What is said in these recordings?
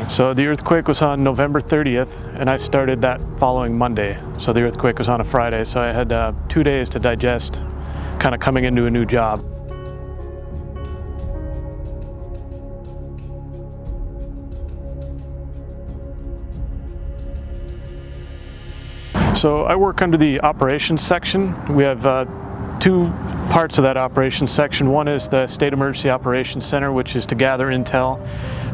So the earthquake was on November 30th, and I started that following Monday. So the earthquake was on a Friday, so I had 2 days to digest, kind of coming into a new job. So I work under the operations section. We have two parts of that operations section. One is the State Emergency Operations Center, which is to gather intel,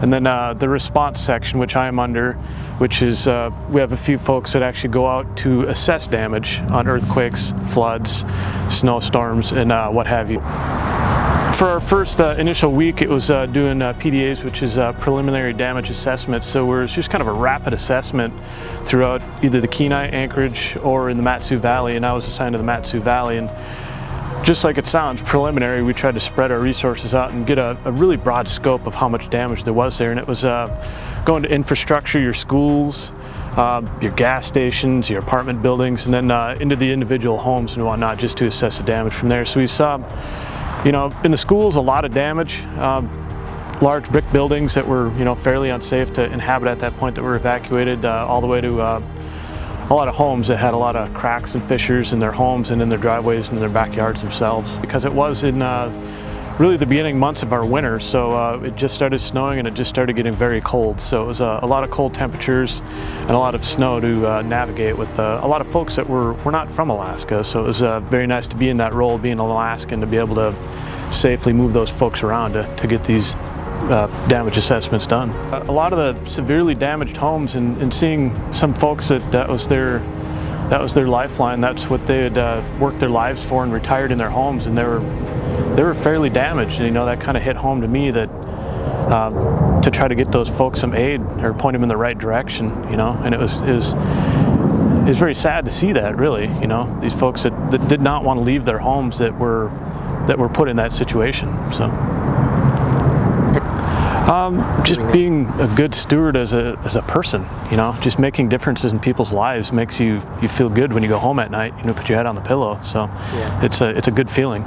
and then the response section, which I am under, which is we have a few folks that actually go out to assess damage on earthquakes, floods, snowstorms, and what have you. For our first initial week, it was doing PDAs, which is preliminary damage assessments. So it was just kind of a rapid assessment throughout either the Kenai, Anchorage, or in the Mat-Su Valley, and I was assigned to the Mat-Su Valley. And just like it sounds, preliminary, we tried to spread our resources out and get a really broad scope of how much damage there was there. And it was going to infrastructure, your schools, your gas stations, your apartment buildings, and then into the individual homes and whatnot, just to assess the damage from there. So we saw, you know, in the schools, a lot of damage, large brick buildings that were, you know, fairly unsafe to inhabit at that point that were evacuated, all the way to a lot of homes that had a lot of cracks and fissures in their homes and in their driveways and in their backyards themselves. Because it was in really the beginning months of our winter, so it just started snowing and it just started getting very cold. So it was a lot of cold temperatures and a lot of snow to navigate with a lot of folks that were not from Alaska. So it was very nice to be in that role, being an Alaskan, to be able to safely move those folks around to get these damage assessments done. A lot of the severely damaged homes, and seeing some folks that was their lifeline, that's what they had worked their lives for and retired in their homes, and they were fairly damaged. And you know, that kind of hit home to me that to try to get those folks some aid or point them in the right direction, you know. And it was very sad to see that, really, you know, these folks that did not want to leave their homes that were put in that situation. So just being a good steward as a person, you know, just making differences in people's lives makes you feel good when you go home at night, you know, put your head on the pillow. So yeah, it's a good feeling.